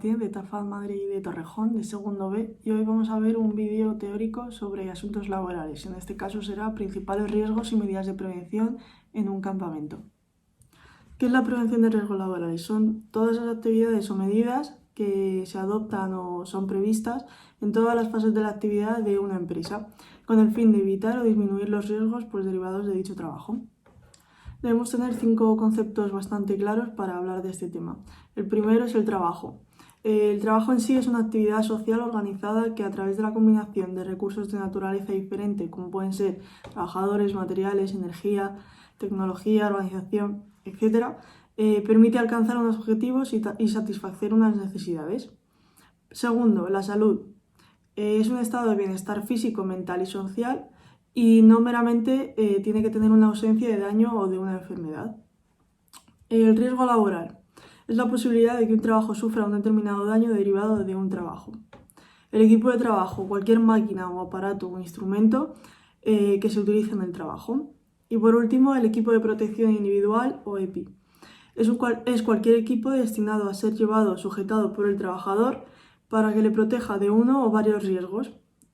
Martínez de Tafad Madrid y de Torrejón, de segundo B, y hoy vamos a ver un vídeo teórico sobre asuntos laborales. En este caso será principales riesgos y medidas de prevención en un campamento. ¿Qué es la prevención de riesgos laborales? Son todas las actividades o medidas que se adoptan o son previstas en todas las fases de la actividad de una empresa, con el fin de evitar o disminuir los riesgos derivados de dicho trabajo. Debemos tener 5 conceptos bastante claros para hablar de este tema. El primero es el trabajo. El trabajo en sí es una actividad social organizada que a través de la combinación de recursos de naturaleza diferente, como pueden ser trabajadores, materiales, energía, tecnología, organización, etc., permite alcanzar unos objetivos y satisfacer unas necesidades. Segundo, la salud. Es un estado de bienestar físico, mental y social y no meramente tiene que tener una ausencia de daño o de una enfermedad. El riesgo laboral es la posibilidad de que un trabajo sufra un determinado daño derivado de un trabajo. El equipo de trabajo, cualquier máquina o aparato o instrumento que se utilice en el trabajo. Y por último, el equipo de protección individual o EPI. Es cualquier equipo destinado a ser llevado o sujetado por el trabajador para que le proteja de uno o varios riesgos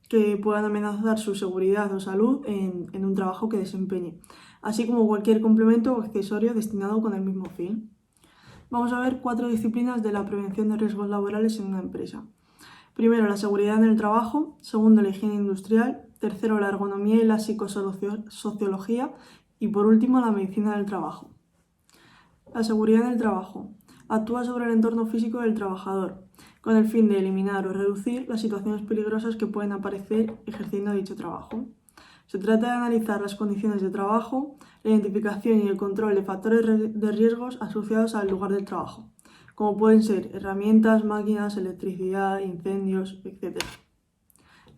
que puedan amenazar su seguridad o salud en un trabajo que desempeñe, así como cualquier complemento o accesorio destinado con el mismo fin. Vamos a ver 4 disciplinas de la prevención de riesgos laborales en una empresa. Primero, la seguridad en el trabajo. Segundo, la higiene industrial. Tercero, la ergonomía y la psicosociología. Y por último, la medicina del trabajo. La seguridad en el trabajo. Actúa sobre el entorno físico del trabajador, con el fin de eliminar o reducir las situaciones peligrosas que pueden aparecer ejerciendo dicho trabajo. Se trata de analizar las condiciones de trabajo, la identificación y el control de factores de riesgos asociados al lugar del trabajo, como pueden ser herramientas, máquinas, electricidad, incendios, etc.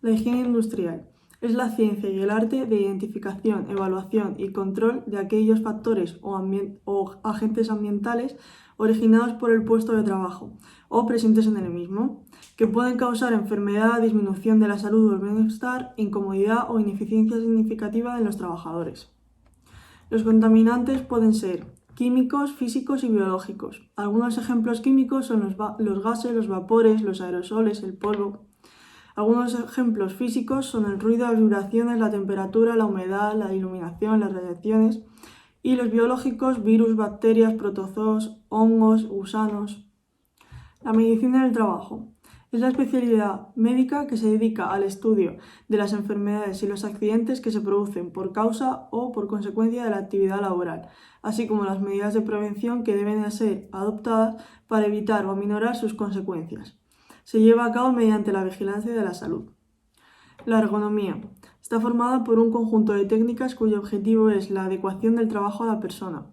La higiene industrial es la ciencia y el arte de identificación, evaluación y control de aquellos factores o agentes ambientales originados por el puesto de trabajo o presentes en el mismo, que pueden causar enfermedad, disminución de la salud o el bienestar, incomodidad o ineficiencia significativa en los trabajadores. Los contaminantes pueden ser químicos, físicos y biológicos. Algunos ejemplos químicos son los gases, los vapores, los aerosoles, el polvo. Algunos ejemplos físicos son el ruido, las vibraciones, la temperatura, la humedad, la iluminación, las radiaciones. Y los biológicos, virus, bacterias, protozoos, hongos, gusanos. La medicina del trabajo es la especialidad médica que se dedica al estudio de las enfermedades y los accidentes que se producen por causa o por consecuencia de la actividad laboral, así como las medidas de prevención que deben ser adoptadas para evitar o aminorar sus consecuencias. Se lleva a cabo mediante la vigilancia de la salud. La ergonomía está formada por un conjunto de técnicas cuyo objetivo es la adecuación del trabajo a la persona.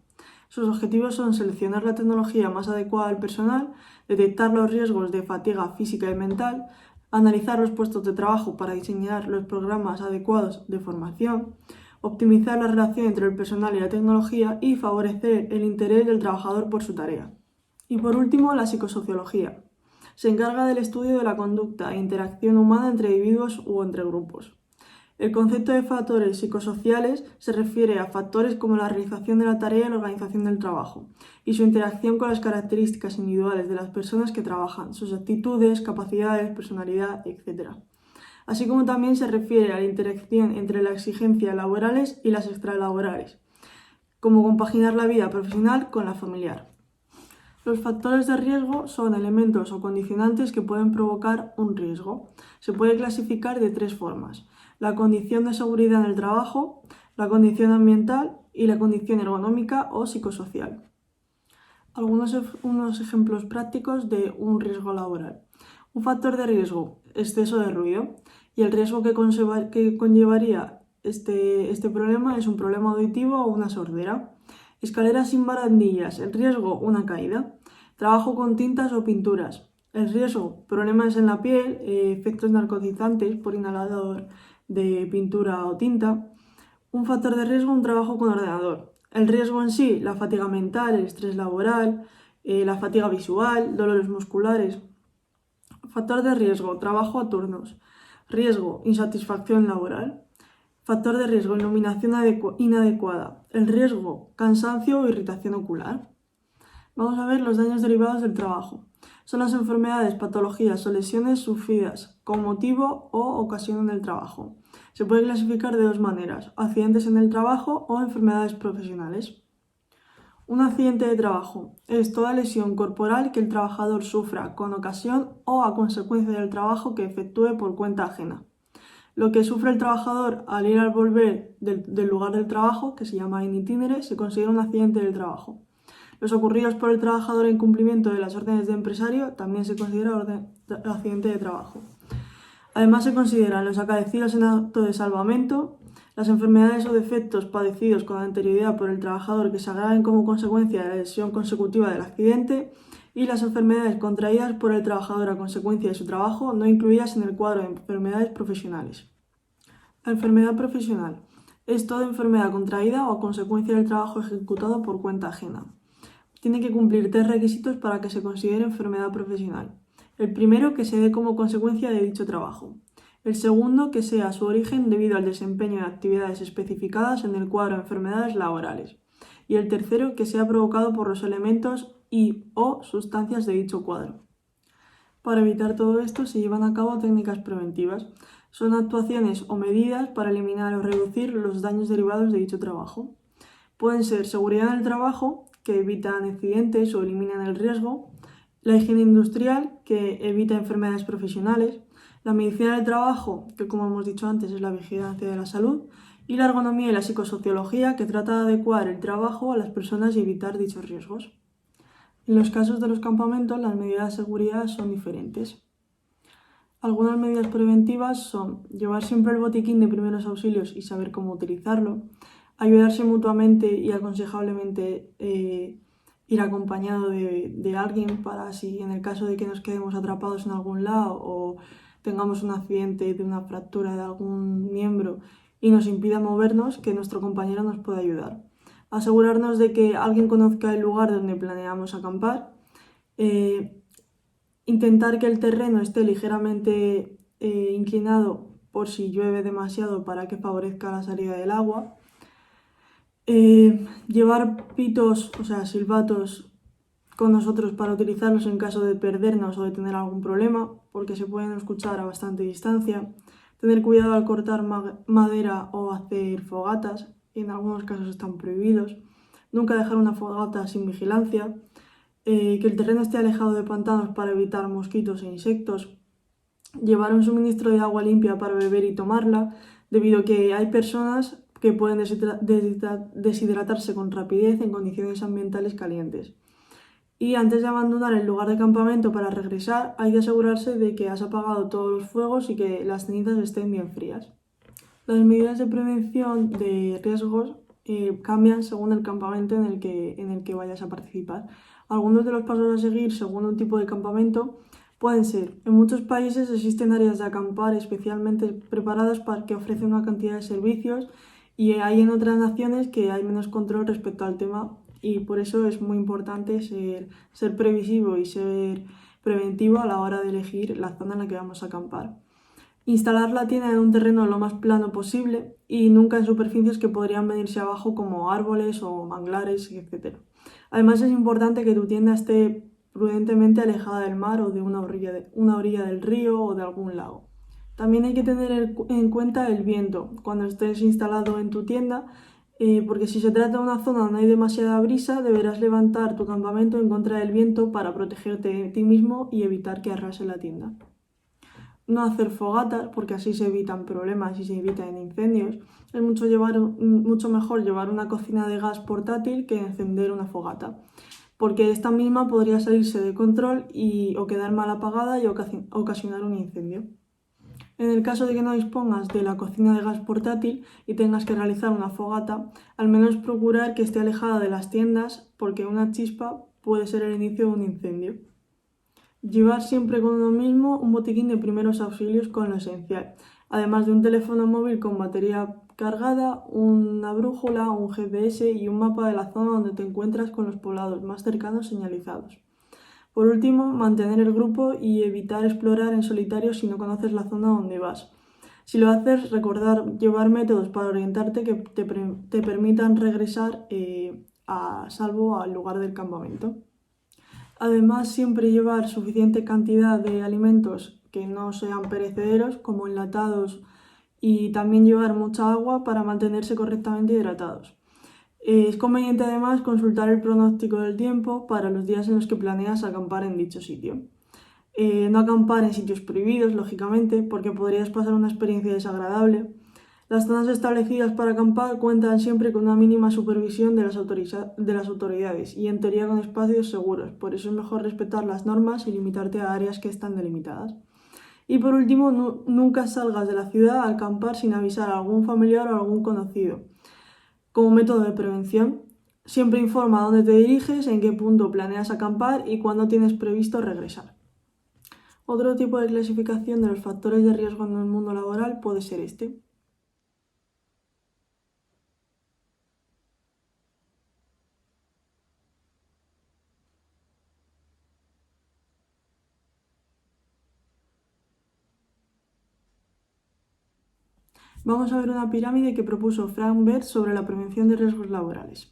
Sus objetivos son seleccionar la tecnología más adecuada al personal, detectar los riesgos de fatiga física y mental, analizar los puestos de trabajo para diseñar los programas adecuados de formación, optimizar la relación entre el personal y la tecnología y favorecer el interés del trabajador por su tarea. Y por último, la psicosociología. Se encarga del estudio de la conducta e interacción humana entre individuos u entre grupos. El concepto de factores psicosociales se refiere a factores como la realización de la tarea y la organización del trabajo, y su interacción con las características individuales de las personas que trabajan, sus actitudes, capacidades, personalidad, etc. Así como también se refiere a la interacción entre las exigencias laborales y las extralaborales, como compaginar la vida profesional con la familiar. Los factores de riesgo son elementos o condicionantes que pueden provocar un riesgo. Se puede clasificar de 3 formas: la condición de seguridad en el trabajo, la condición ambiental y la condición ergonómica o psicosocial. Unos ejemplos prácticos de un riesgo laboral. Un factor de riesgo: exceso de ruido, y el riesgo que conllevaría este problema es un problema auditivo o una sordera. Escaleras sin barandillas: el riesgo, una caída. Trabajo con tintas o pinturas: el riesgo, problemas en la piel, efectos narcotizantes por inhalador de pintura o tinta. Un factor de riesgo, un trabajo con ordenador: el riesgo en sí, la fatiga mental, el estrés laboral, la fatiga visual, dolores musculares. Factor de riesgo, trabajo a turnos. Riesgo, insatisfacción laboral. Factor de riesgo, iluminación inadecuada. El riesgo, cansancio o irritación ocular. Vamos a ver los daños derivados del trabajo. Son las enfermedades, patologías o lesiones sufridas con motivo o ocasión en el trabajo. Se puede clasificar de dos maneras: accidentes en el trabajo o enfermedades profesionales. Un accidente de trabajo es toda lesión corporal que el trabajador sufra con ocasión o a consecuencia del trabajo que efectúe por cuenta ajena. Lo que sufre el trabajador al ir al volver del lugar del trabajo, que se llama in itinere, se considera un accidente del trabajo. Los ocurridos por el trabajador en cumplimiento de las órdenes de empresario también se considera accidente de trabajo. Además, se consideran los acaecidos en acto de salvamento, las enfermedades o defectos padecidos con anterioridad por el trabajador que se agraven como consecuencia de la lesión consecutiva del accidente y las enfermedades contraídas por el trabajador a consecuencia de su trabajo no incluidas en el cuadro de enfermedades profesionales. La enfermedad profesional es toda enfermedad contraída o a consecuencia del trabajo ejecutado por cuenta ajena. Tiene que cumplir 3 requisitos para que se considere enfermedad profesional. El primero, que se dé como consecuencia de dicho trabajo. El segundo, que sea su origen debido al desempeño de actividades especificadas en el cuadro de enfermedades laborales. Y el tercero, que sea provocado por los elementos y/o sustancias de dicho cuadro. Para evitar todo esto se llevan a cabo técnicas preventivas. Son actuaciones o medidas para eliminar o reducir los daños derivados de dicho trabajo. Pueden ser seguridad en el trabajo, que evitan accidentes o eliminan el riesgo; la higiene industrial, que evita enfermedades profesionales; la medicina del trabajo, que como hemos dicho antes es la vigilancia de la salud; y la ergonomía y la psicosociología, que trata de adecuar el trabajo a las personas y evitar dichos riesgos. En los casos de los campamentos, las medidas de seguridad son diferentes. Algunas medidas preventivas son llevar siempre el botiquín de primeros auxilios y saber cómo utilizarlo, ayudarse mutuamente y aconsejablemente ir acompañado de alguien para si en el caso de que nos quedemos atrapados en algún lado o tengamos un accidente de una fractura de algún miembro y nos impida movernos, que nuestro compañero nos pueda ayudar. Asegurarnos de que alguien conozca el lugar donde planeamos acampar. Intentar que el terreno esté ligeramente inclinado por si llueve demasiado para que favorezca la salida del agua. Llevar pitos, o sea, silbatos con nosotros para utilizarlos en caso de perdernos o de tener algún problema, porque se pueden escuchar a bastante distancia. Tener cuidado al cortar madera o hacer fogatas, en algunos casos están prohibidos. Nunca dejar una fogata sin vigilancia. Que el terreno esté alejado de pantanos para evitar mosquitos e insectos. Llevar un suministro de agua limpia para beber y tomarla, debido a que hay personas que pueden deshidratarse con rapidez en condiciones ambientales calientes. Y antes de abandonar el lugar de campamento para regresar, hay que asegurarse de que has apagado todos los fuegos y que las cenizas estén bien frías. Las medidas de prevención de riesgos cambian según el campamento en el que vayas a participar. Algunos de los pasos a seguir según un tipo de campamento pueden ser: en muchos países existen áreas de acampar especialmente preparadas para que ofrecen una cantidad de servicios, y hay en otras naciones que hay menos control respecto al tema, y por eso es muy importante ser previsivo y ser preventivo a la hora de elegir la zona en la que vamos a acampar. Instalar la tienda en un terreno lo más plano posible y nunca en superficies que podrían venirse abajo, como árboles o manglares, etc. Además, es importante que tu tienda esté prudentemente alejada del mar o de una orilla del río o de algún lago. También hay que tener en cuenta el viento cuando estés instalado en tu tienda, porque si se trata de una zona donde hay demasiada brisa, deberás levantar tu campamento en contra del viento para protegerte de ti mismo y evitar que arrase la tienda. No hacer fogatas, porque así se evitan problemas y se evitan incendios. Es mucho mejor llevar una cocina de gas portátil que encender una fogata, porque esta misma podría salirse de control o quedar mal apagada y ocasionar un incendio. En el caso de que no dispongas de la cocina de gas portátil y tengas que realizar una fogata, al menos procurar que esté alejada de las tiendas, porque una chispa puede ser el inicio de un incendio. Llevar siempre con uno mismo un botiquín de primeros auxilios con lo esencial, además de un teléfono móvil con batería cargada, una brújula, un GPS y un mapa de la zona donde te encuentras con los poblados más cercanos señalizados. Por último, mantener el grupo y evitar explorar en solitario si no conoces la zona donde vas. Si lo haces, recordar llevar métodos para orientarte que te permitan regresar a salvo al lugar del campamento. Además, siempre llevar suficiente cantidad de alimentos que no sean perecederos, como enlatados, y también llevar mucha agua para mantenerse correctamente hidratados. Es conveniente además consultar el pronóstico del tiempo para los días en los que planeas acampar en dicho sitio. No acampar en sitios prohibidos, lógicamente, porque podrías pasar una experiencia desagradable. Las zonas establecidas para acampar cuentan siempre con una mínima supervisión de las autoridades y en teoría con espacios seguros, por eso es mejor respetar las normas y limitarte a áreas que están delimitadas. Y por último, nunca salgas de la ciudad a acampar sin avisar a algún familiar o a algún conocido. Como método de prevención, siempre informa a dónde te diriges, en qué punto planeas acampar y cuándo tienes previsto regresar. Otro tipo de clasificación de los factores de riesgo en el mundo laboral puede ser este. Vamos a ver una pirámide que propuso Frank Bert sobre la prevención de riesgos laborales.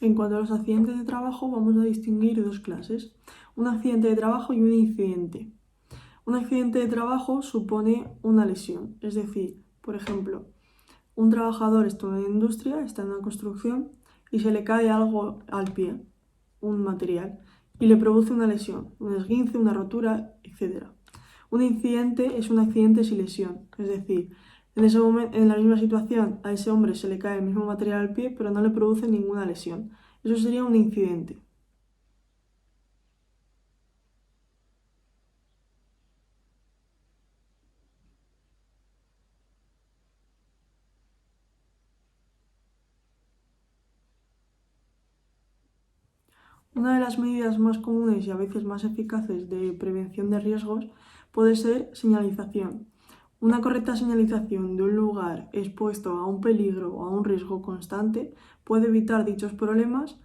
En cuanto a los accidentes de trabajo, vamos a distinguir dos clases, un accidente de trabajo y un incidente. Un accidente de trabajo supone una lesión, es decir, por ejemplo, un trabajador está en una industria, está en una construcción y se le cae algo al pie, un material, y le produce una lesión, un esguince, una rotura, etc. Un incidente es un accidente sin lesión, es decir, en ese momento, en la misma situación, a ese hombre se le cae el mismo material al pie, pero no le produce ninguna lesión. Eso sería un incidente. Una de las medidas más comunes y a veces más eficaces de prevención de riesgos puede ser señalización. Una correcta señalización de un lugar expuesto a un peligro o a un riesgo constante puede evitar dichos problemas.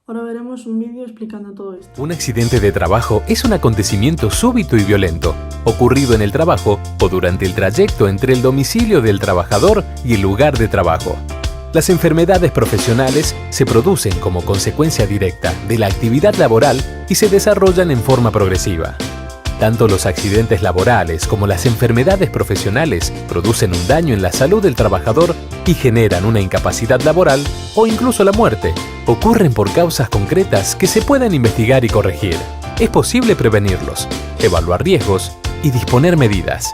Ahora veremos un vídeo explicando todo esto. Un accidente de trabajo es un acontecimiento súbito y violento, ocurrido en el trabajo o durante el trayecto entre el domicilio del trabajador y el lugar de trabajo. Las enfermedades profesionales se producen como consecuencia directa de la actividad laboral y se desarrollan en forma progresiva. Tanto los accidentes laborales como las enfermedades profesionales producen un daño en la salud del trabajador y generan una incapacidad laboral o incluso la muerte. Ocurren por causas concretas que se pueden investigar y corregir. Es posible prevenirlos, evaluar riesgos y disponer medidas.